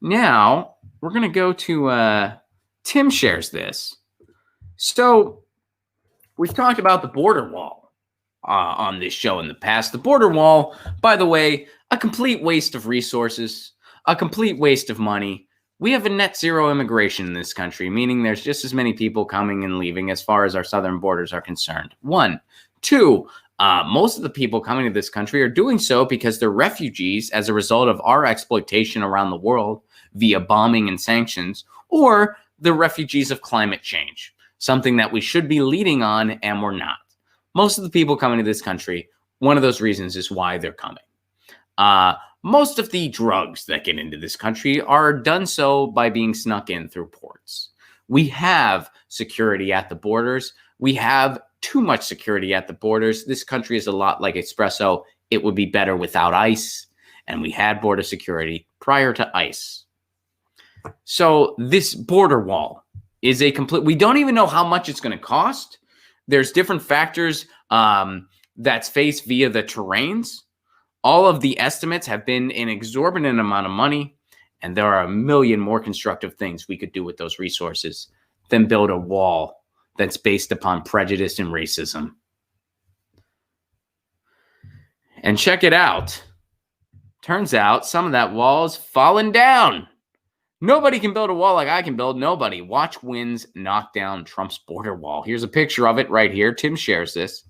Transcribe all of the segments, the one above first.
Now, we're going to go to Tim shares this. So, we've talked about the border wall on this show in the past. The border wall, by the way, a complete waste of resources, a complete waste of money. We have a net zero immigration in this country, meaning there's just as many people coming and leaving as far as our southern borders are concerned. One. Two, most of the people coming to this country are doing so because they're refugees as a result of our exploitation around the world via bombing and sanctions, or the refugees of climate change, something that we should be leading on and we're not. Most of the people coming to this country, one of those reasons is why they're coming. Most of the drugs that get into this country are done so by being snuck in through ports. We have security at the borders. We have too much security at the borders. This country is a lot like espresso. It would be better without ICE. And we had border security prior to ICE. So this border wall is a complete, we don't even know how much it's going to cost. There's different factors that's faced via the terrains. All of the estimates have been an exorbitant amount of money. And there are a million more constructive things we could do with those resources than build a wall that's based upon prejudice and racism. And check it out. Turns out some of that wall's fallen down. Nobody can build a wall like I can build. Nobody. Watch winds knock down Trump's border wall. Here's a picture of it right here. Tim shares this.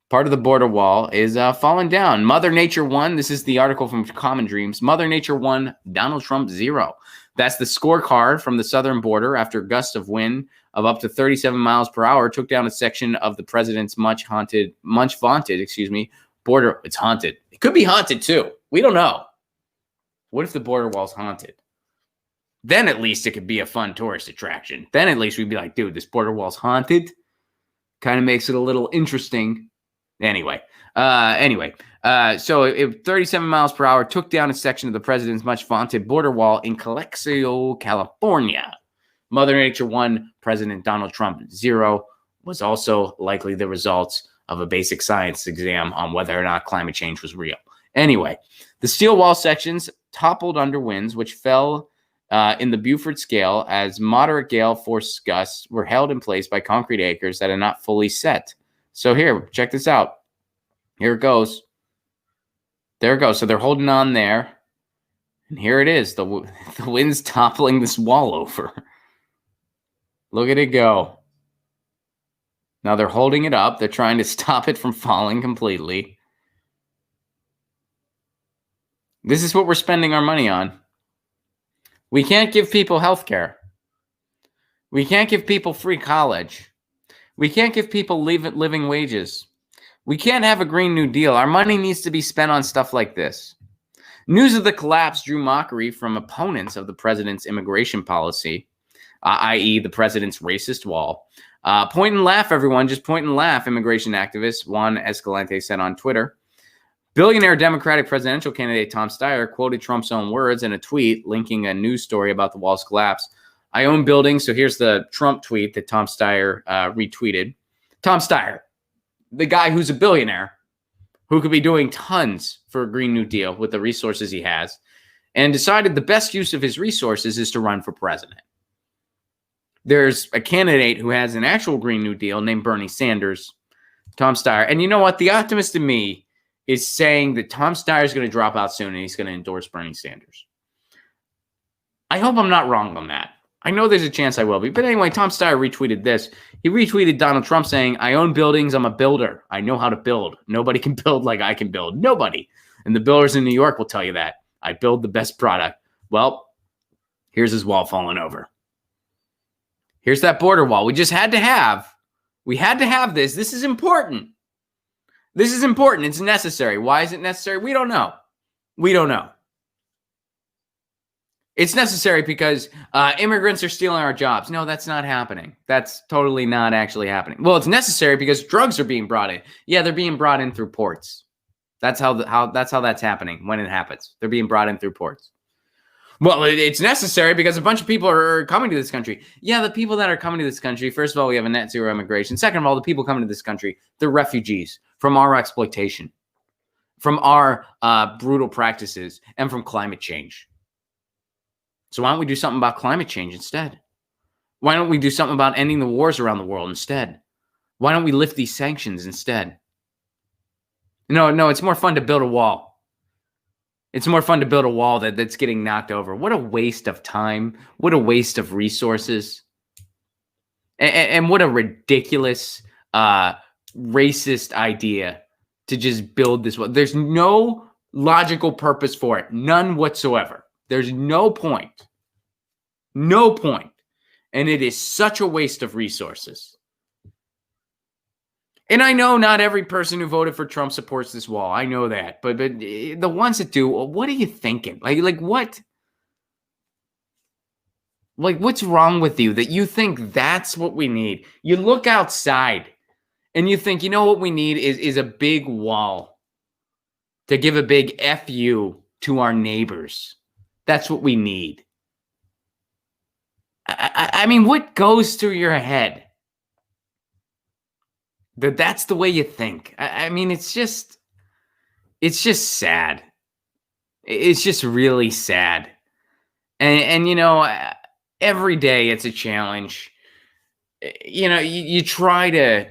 Part of the border wall is falling down. Mother Nature won. This is the article from Common Dreams. Mother Nature won, Donald Trump 0. That's the scorecard from the southern border after gusts of wind of up to 37 miles per hour took down a section of the president's much vaunted, border. It's haunted. It could be haunted too. We don't know. What if the border wall's haunted? Then at least it could be a fun tourist attraction. Then at least we'd be like, dude, this border wall's haunted. Kind of makes it a little interesting. Anyway, so 37 miles per hour took down a section of the president's much vaunted border wall in Calexico, California. Mother Nature won, President Donald Trump 0 was also likely the results of a basic science exam on whether or not climate change was real. Anyway, the steel wall sections toppled under winds, which fell in the Beaufort scale as moderate gale force gusts were held in place by concrete anchors that are not fully set. So here, check this out. Here it goes. There it goes. So they're holding on there. And here it is. The wind's toppling this wall over. Look at it go. Now they're holding it up. They're trying to stop it from falling completely. This is what we're spending our money on. We can't give people health care. We can't give people free college. We can't give people living wages. We can't have a Green New Deal. Our money needs to be spent on stuff like this. News of the collapse drew mockery from opponents of the president's immigration policy, i.e. the president's racist wall. Point and laugh, everyone. Just point and laugh, immigration activist Juan Escalante said on Twitter. Billionaire Democratic presidential candidate Tom Steyer quoted Trump's own words in a tweet linking a news story about the wall's collapse. I own buildings. So here's the Trump tweet that Tom Steyer retweeted. Tom Steyer, the guy who's a billionaire, who could be doing tons for a Green New Deal with the resources he has, and decided the best use of his resources is to run for president. There's a candidate who has an actual Green New Deal named Bernie Sanders, Tom Steyer. And you know what? The optimist in me is saying that Tom Steyer is going to drop out soon and he's going to endorse Bernie Sanders. I hope I'm not wrong on that. I know there's a chance I will be. But anyway, Tom Steyer retweeted this. He retweeted Donald Trump saying, I own buildings. I'm a builder. I know how to build. Nobody can build like I can build. Nobody. And the builders in New York will tell you that. I build the best product. Well, here's his wall falling over. Here's that border wall we just had to have. We had to have this. This is important. This is important. It's necessary. Why is it necessary? We don't know. We don't know. It's necessary because immigrants are stealing our jobs. No, that's not happening. That's totally not actually happening. Well, it's necessary because drugs are being brought in. Yeah, they're being brought in through ports. That's how that's happening when it happens. They're being brought in through ports. Well, it's necessary because a bunch of people are coming to this country. Yeah, the people that are coming to this country, first of all, we have a net zero immigration. Second of all, the people coming to this country, they're refugees from our exploitation, from our brutal practices, and from climate change. So why don't we do something about climate change instead? Why don't we do something about ending the wars around the world instead? Why don't we lift these sanctions instead? No, it's more fun to build a wall. It's more fun to build a wall that's getting knocked over. What a waste of time. What a waste of resources. And what a ridiculous, racist idea to just build this wall. There's no logical purpose for it. None whatsoever. There's no point. No point. And it is such a waste of resources. And I know not every person who voted for Trump supports this wall. I know that. But the ones that do, what are you thinking? Like what? Like, what's wrong with you that you think that's what we need? You look outside and you think, you know what we need is a big wall to give a big F you to our neighbors. That's what we need. I mean, what goes through your head? That's the way you think. I mean, it's just sad. It's just really sad. And you know, every day it's a challenge. You know, you try to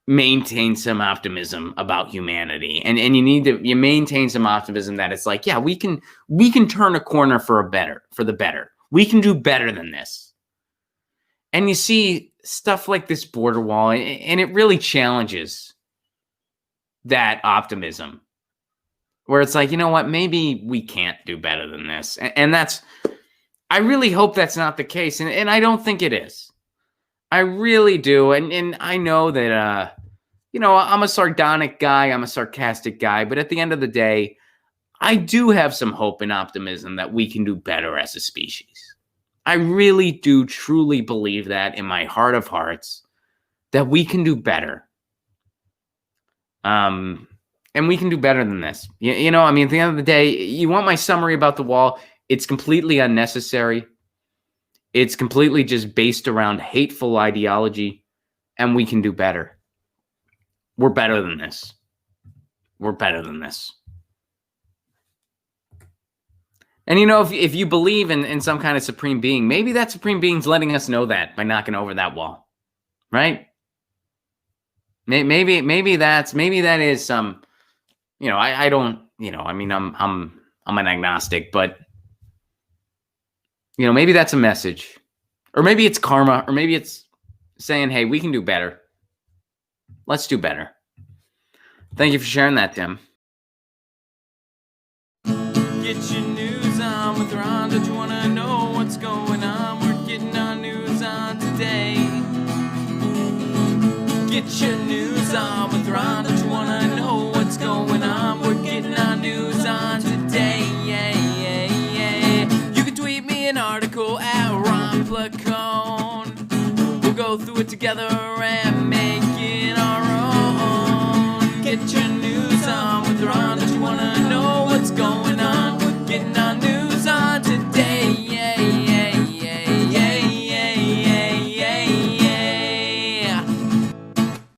maintain some optimism about humanity, and you maintain some optimism that it's like, yeah, we can turn a corner for the better. We can do better than this. And you see stuff like this border wall, and it really challenges that optimism, where it's like, you know what, maybe we can't do better than this. And I really hope that's not the case. And I don't think it is. I really do. And I know that, you know, I'm a sardonic guy. I'm a sarcastic guy. But at the end of the day, I do have some hope and optimism that we can do better as a species. I really do truly believe that in my heart of hearts, that we can do better. And we can do better than this. You know, I mean, at the end of the day, you want my summary about the wall? It's completely unnecessary. It's completely just based around hateful ideology, and we can do better. We're better than this. We're better than this. And, you know, if you believe in some kind of supreme being, maybe that supreme being's letting us know that by knocking over that wall, right? Maybe that is some, you know, I don't, you know, I mean, I'm an agnostic, but, you know, maybe that's a message, or maybe it's karma, or maybe it's saying, hey, we can do better. Let's do better. Thank you for sharing that, Tim. Get your news on with Ron. Don't you want to know what's going on? We're getting our news on today. Get your news on with Ron. Don't you want to know what's going on? We're getting our news on today. Yeah. You can tweet me an article at Ron Placone. We'll go through it together and